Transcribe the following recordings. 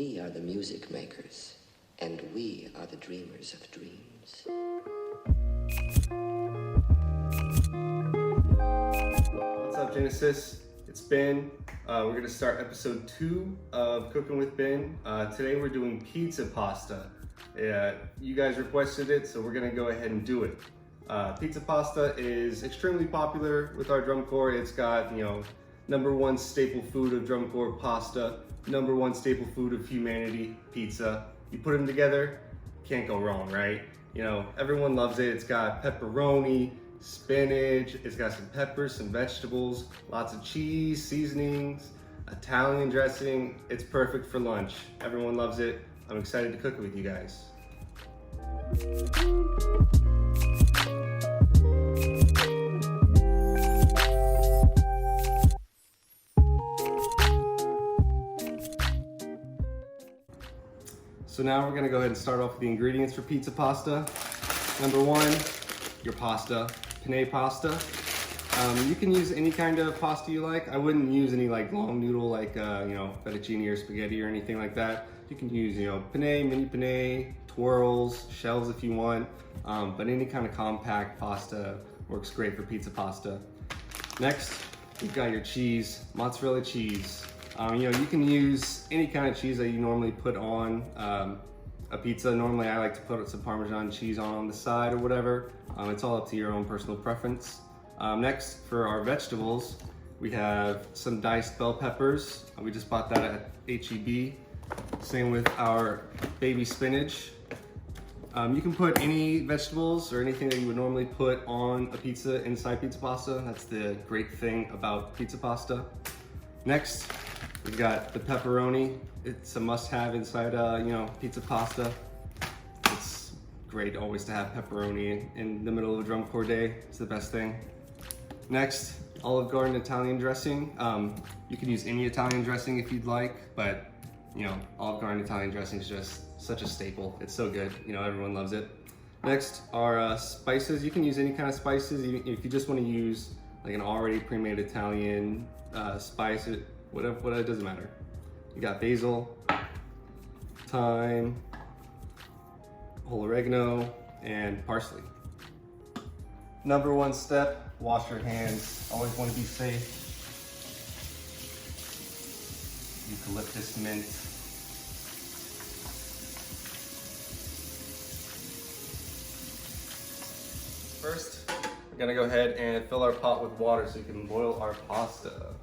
We are the music makers, and we are the dreamers of dreams. What's up, Genesis? It's Ben. We're gonna start episode 2 of Cooking with Ben. Today we're doing pizza pasta. You guys requested it, so we're gonna go ahead and do it. Pizza pasta is extremely popular with our drum corps. It's got, #1 staple food of drum corps, pasta. #1 staple food of humanity, pizza. You put them together, can't go wrong, right? Everyone loves it. It's got pepperoni, spinach, it's got some peppers, some vegetables, lots of cheese, seasonings, Italian dressing. It's perfect for lunch. Everyone loves it. I'm excited to cook it with you guys. So now we're gonna go ahead and start off with the ingredients for pizza pasta. #1, your pasta, penne pasta. You can use any kind of pasta you like. I wouldn't use any long noodle like fettuccine or spaghetti or anything like that. You can use penne, mini penne, twirls, shells if you want, but any kind of compact pasta works great for pizza pasta. Next, you've got your cheese, mozzarella cheese. You can use any kind of cheese that you normally put on a pizza. Normally I like to put some Parmesan cheese on the side or whatever. It's all up to your own personal preference. Next, for our vegetables, we have some diced bell peppers. We just bought that at H-E-B. Same with our baby spinach. You can put any vegetables or anything that you would normally put on a pizza inside pizza pasta. That's the great thing about pizza pasta. Next, we've got the pepperoni. It's a must-have inside, pizza pasta. It's great always to have pepperoni in the middle of a drum corps day. It's the best thing. Next, Olive Garden Italian dressing. You can use any Italian dressing if you'd like, but Olive Garden Italian dressing is just such a staple. It's so good, everyone loves it. Next are spices. You can use any kind of spices. If you just want to use an already pre-made Italian spice, whatever, it doesn't matter. You got basil, thyme, whole oregano, and parsley. #1 step, wash your hands. Always want to be safe. Eucalyptus mint. First, we're gonna go ahead and fill our pot with water so we can boil our pasta.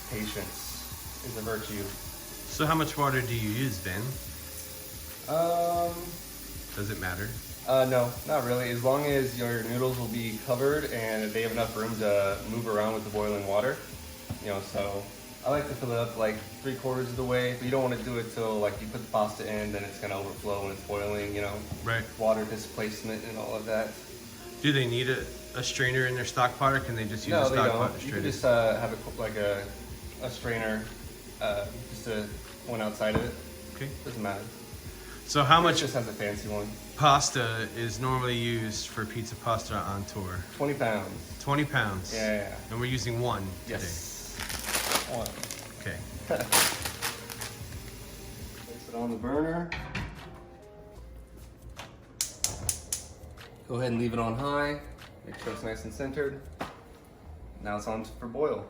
Patience is a virtue. So how much water do you use, Ben? Does it matter? No, not really. As long as your noodles will be covered and they have enough room to move around with the boiling water. So I like to fill it up 3/4 of the way, but you don't want to do it till you put the pasta in, then it's gonna overflow when it's boiling, Right. Water displacement and all of that. Do they need a strainer in their stock pot, or can they just use a No, they stock pot don't. to You strain can it? just have it a strainer, just one outside of it. Okay. Doesn't matter. So how It much just has a fancy one. pasta is normally used for pizza pasta on tour? 20 pounds. 20 pounds. Yeah. And we're using one today. Yes. One. Okay. Place it on the burner. Go ahead and leave it on high. Make sure it's nice and centered. Now it's on for boil.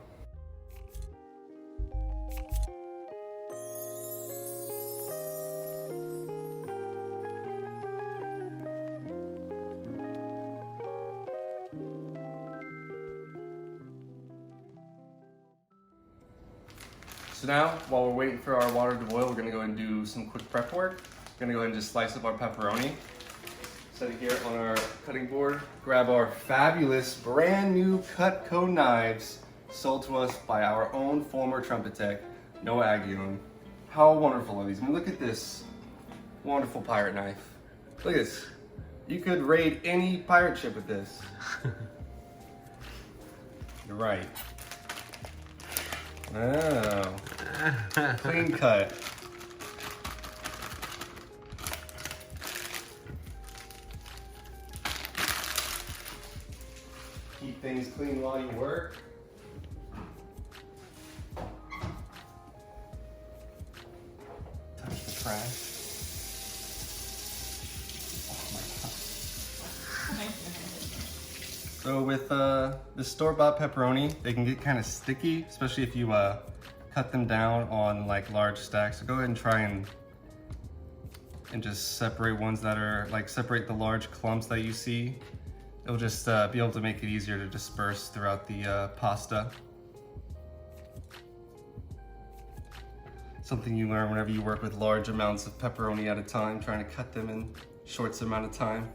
So now, while we're waiting for our water to boil, we're gonna go ahead and do some quick prep work. We're gonna go ahead and just slice up our pepperoni. Set it here on our cutting board. Grab our fabulous brand new Cutco knives sold to us by our own former trumpet tech, Noah Aguion. How wonderful are these? I mean, look at this wonderful pirate knife. Look at this. You could raid any pirate ship with this. You're right. Oh, clean cut. things clean while you work. Touch the trash. So with the store-bought pepperoni, they can get kind of sticky, especially if you cut them down on like large stacks. So go ahead and try and just separate ones that are like separate the large clumps that you see. It'll just be able to make it easier to disperse throughout the pasta. Something you learn whenever you work with large amounts of pepperoni at a time, trying to cut them in short amount of time.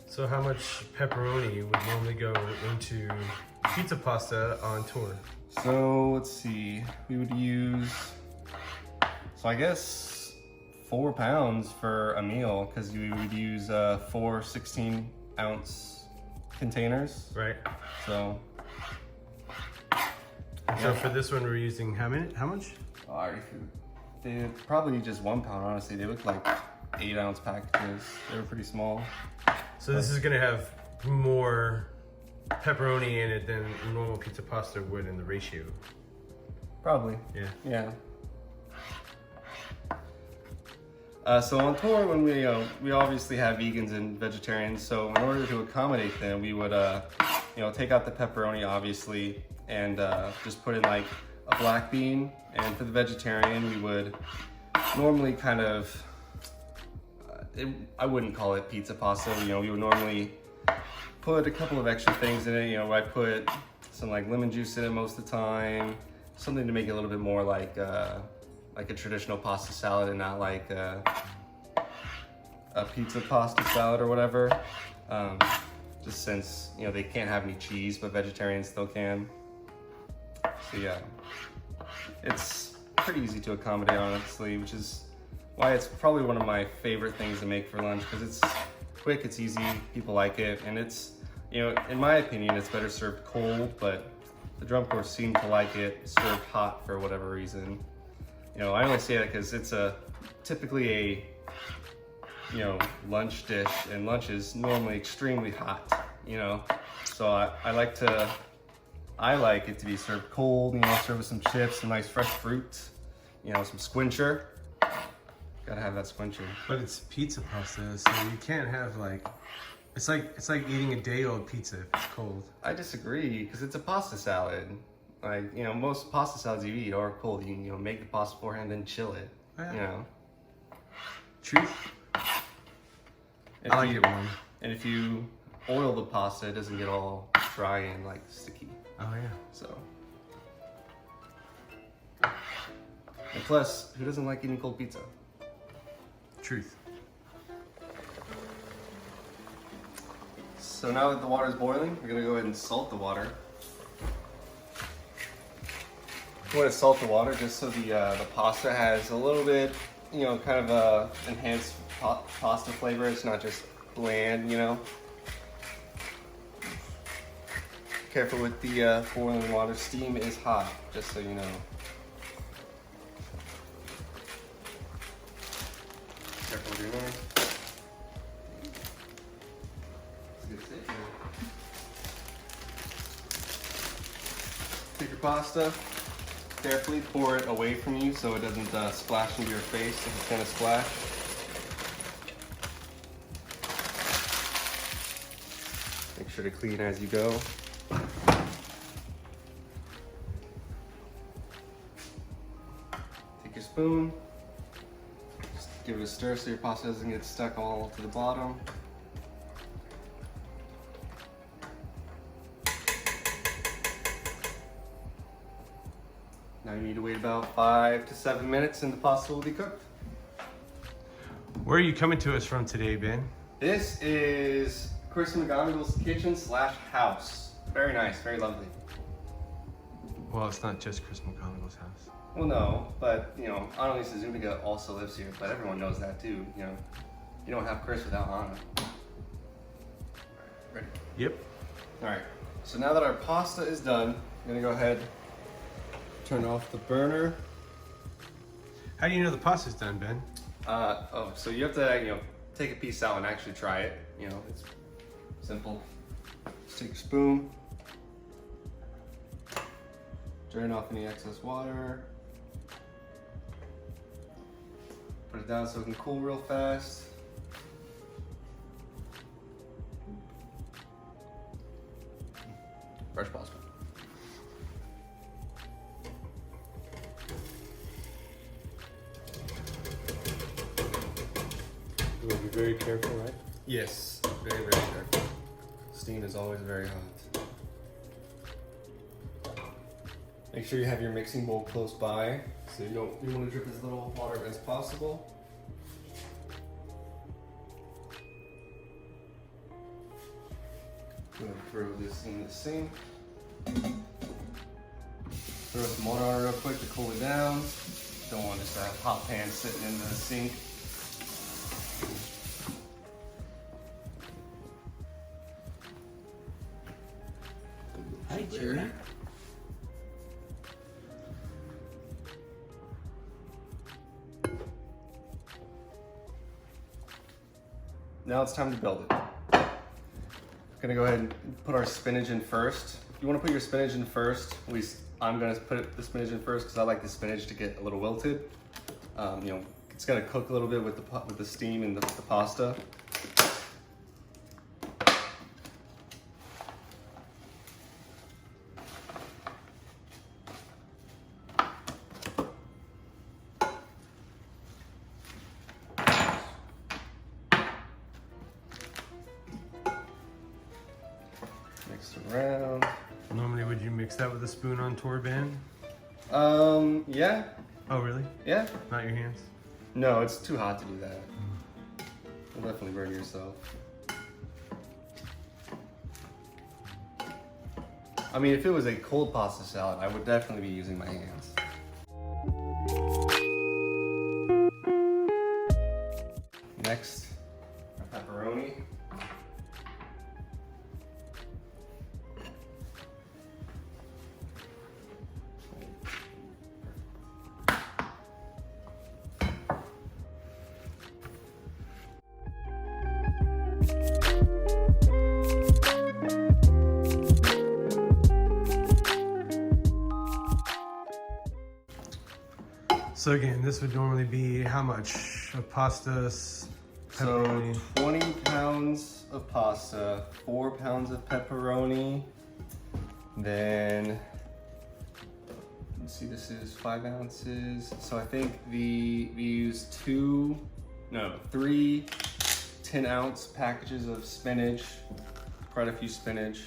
So how much pepperoni would normally go into pizza pasta on tour? So let's see, we would use, so I guess 4 pounds for a meal, because we would use 4 16-ounce containers. Right. So. So for this one, we're using how much? They probably just 1 pound, honestly. They look like 8-ounce packages. They were pretty small. So this is gonna have more pepperoni in it than normal pizza pasta would in the ratio. Probably. Yeah. So on tour, when we obviously have vegans and vegetarians, so in order to accommodate them, we would take out the pepperoni, obviously, and just put in like a black bean. And for the vegetarian, we would normally kind of, I wouldn't call it pizza pasta. We would normally put a couple of extra things in it. I put some like lemon juice in it most of the time, something to make it a little bit more like a traditional pasta salad and not like a pizza pasta salad or whatever. Just since they can't have any cheese, but vegetarians still can. So yeah, it's pretty easy to accommodate, honestly, which is why it's probably one of my favorite things to make for lunch, because it's quick, it's easy, people like it, and it's, in my opinion, it's better served cold, but the drum corps seem to like it served hot for whatever reason. I only say that because it's typically a lunch dish, and lunch is normally extremely hot, so I like it to be served cold, served with some chips, some nice fresh fruit, some squincher. Gotta have that squincher. But it's pizza pasta, so you can't have like, it's like eating a day-old pizza if it's cold. I disagree, because it's a pasta salad. Like, most pasta salads you eat are cold. You can, make the pasta beforehand and chill it. Yeah. Truth. I like it warm. And if you oil the pasta, it doesn't get all dry and like sticky. Oh yeah. So. And plus, who doesn't like eating cold pizza? Truth. So now that the water is boiling, we're gonna go ahead and salt the water. You want to salt the water just so the pasta has a little bit, kind of a enhanced pasta flavor. It's not just bland, Careful with the boiling water. Steam is hot, just so you know. Careful with your knife. Take your pasta. Carefully pour it away from you so it doesn't splash into your face if it's gonna splash. Make sure to clean as you go. Take your spoon, just give it a stir so your pasta doesn't get stuck all to the bottom. Now you need to wait about 5 to 7 minutes and the pasta will be cooked. Where are you coming to us from today, Ben? This is Chris McGonagall's kitchen / house. Very nice, very lovely. Well, it's not just Chris McGonagall's house. Well, no, but Annalisa Zuniga also lives here, but everyone knows that too. You don't have Chris without Anna. Ready? Yep. All right. So now that our pasta is done, I'm gonna go ahead. Turn off the burner. How do you know the pasta's done, Ben? So you have to, take a piece out and actually try it. You know, it's simple. Just take a spoon, drain off any excess water, put it down so it can cool real fast. Fresh pasta. You will be very careful, right? Yes, very, very careful. Steam is always very hot. Make sure you have your mixing bowl close by, so you want to drip as little water as possible. I'm gonna throw this in the sink. Throw some water on it real quick to cool it down. Don't want just a hot pan sitting in the sink. Hi, Jerry. Now it's time to build it. Gonna go ahead and put our spinach in first. If you want to put your spinach in first, at least I'm gonna put the spinach in first because I like the spinach to get a little wilted. You know, it's gonna cook a little bit with the steam and the pasta. Mix it around. Normally, would you mix that with a spoon on tour band? Yeah. Oh, really? Yeah. Not your hands? No, it's too hot to do that. You'll definitely burn yourself. I mean, if it was a cold pasta salad, I would definitely be using my hands. Next, our pepperoni. So again, this would normally be how much of pasta? Pepperoni. So 20 pounds of pasta, 4 pounds of pepperoni, then, let's see, this is 5 ounces. So I think we use 3 10-ounce packages of spinach, quite a few spinach.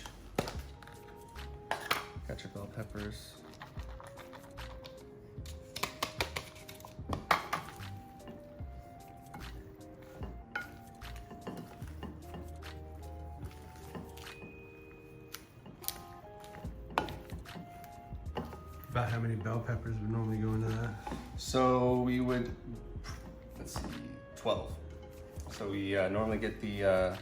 Got your bell peppers. About how many bell peppers would normally go into that? So we would, let's see, 12. So we normally get the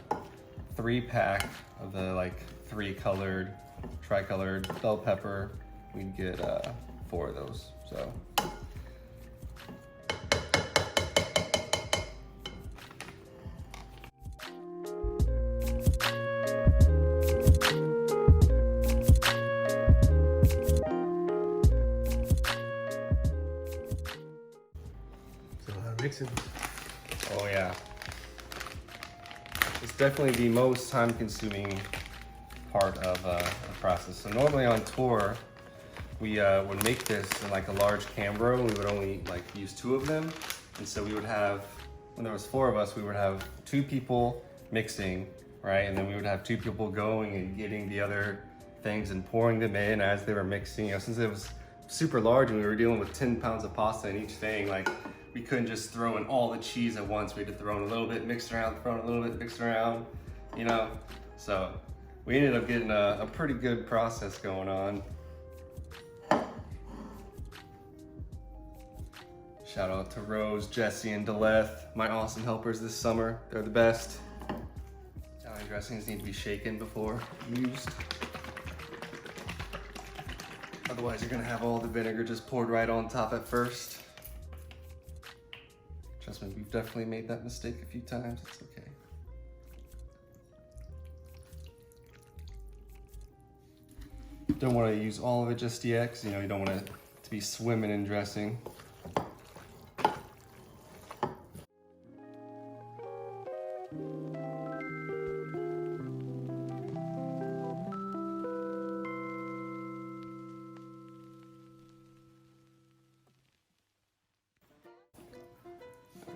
3-pack of the like 3-colored, tricolored bell pepper. We'd get 4 of those, so. Mixing. Oh yeah. It's definitely the most time-consuming part of the process. So normally on tour, we would make this in like a large Cambro. We would only like use 2 of them. And so we would have, when there was 4 of us, we would have 2 people mixing, right? And then we would have 2 people going and getting the other things and pouring them in as they were mixing. You know, since it was super large and we were dealing with 10 pounds of pasta in each thing, like we couldn't just throw in all the cheese at once. We had to throw in a little bit, mix around, throw in a little bit, mix around, you know? So we ended up getting a pretty good process going on. Shout out to Rose, Jesse, and Deleth, my awesome helpers this summer. They're the best. Italian dressings need to be shaken before used. Otherwise, you're gonna have all the vinegar just poured right on top at first. Which Trust me, we've definitely made that mistake a few times. It's okay. Don't want to use all of it just yet, because you don't want it to be swimming in dressing.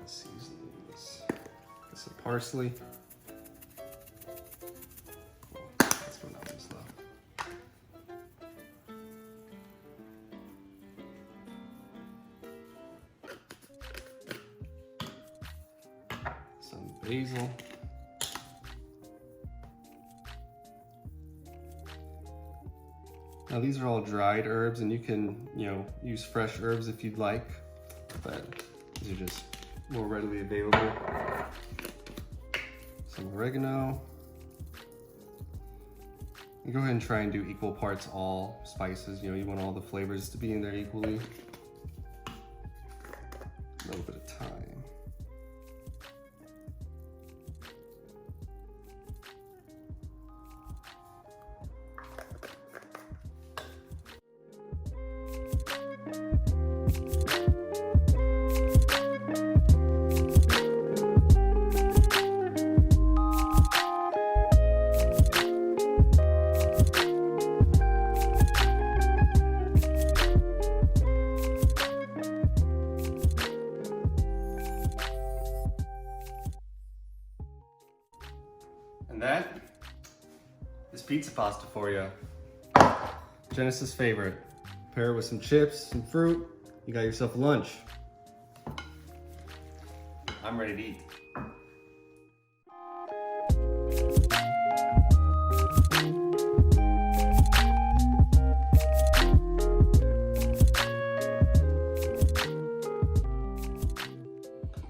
Seasonings. Get some parsley. That's what that was though. Some basil. Now these are all dried herbs, and you can, use fresh herbs if you'd like, but these are just more readily available. Some oregano. And go ahead and try and do equal parts all spices. You want all the flavors to be in there equally. A little bit of thyme. And that is pizza pasta for you. Genesis' favorite. Pair it with some chips, some fruit, you got yourself lunch. I'm ready to eat.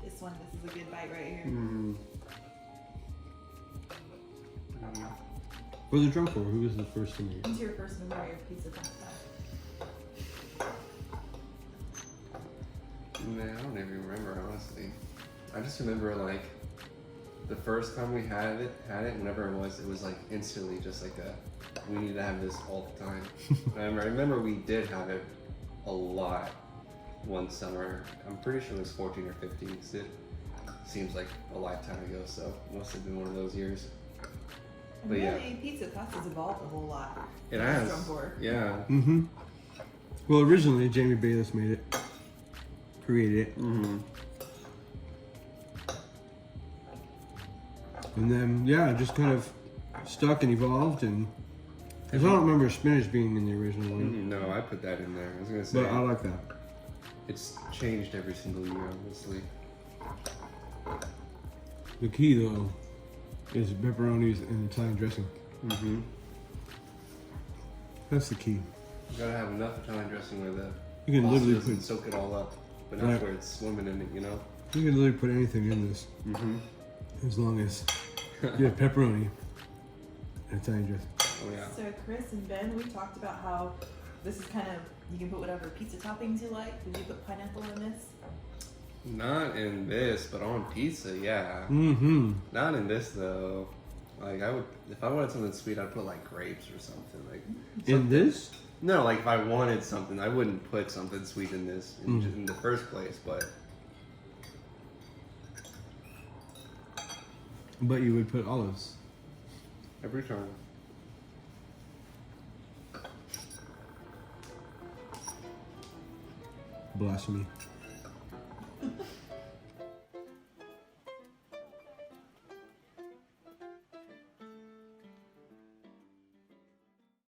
This is a good bite right here. What was the drum for? Who was the first to make it? What's your first memory of pizza pasta? Man, I don't even remember, honestly. I just remember the first time we had it, whenever it was like instantly just like we need to have this all the time. I remember we did have it a lot one summer. I'm pretty sure it was 14 or 15, because it seems like a lifetime ago, so it must have been one of those years. And But really, yeah, pizza pasta's evolved a whole lot. it has. Yeah. Well, originally Jamie Bayless made it, created it, and then it just kind of stuck and evolved. And because I don't remember spinach being in the original one. No, I put that in there. I was gonna say. But I like that. It's changed every single year, honestly. The key though is pepperonis and Italian dressing. That's the key. You gotta have enough Italian dressing where the You can pasta literally doesn't put soak it all up, but not where it's swimming in it, You can literally put anything in this, as long as you have pepperoni and Italian dressing. Oh yeah. So Chris and Ben, we talked about how this is kind of, you can put whatever pizza toppings you like. Did you put pineapple in this? Not in this, but on pizza, yeah. Not in this though. Like I would, if I wanted something sweet, I'd put like grapes or something. Like In this? no, like if I wanted something, I wouldn't put something sweet in this in the first place. But you would put olives. Every time. Blasphemy.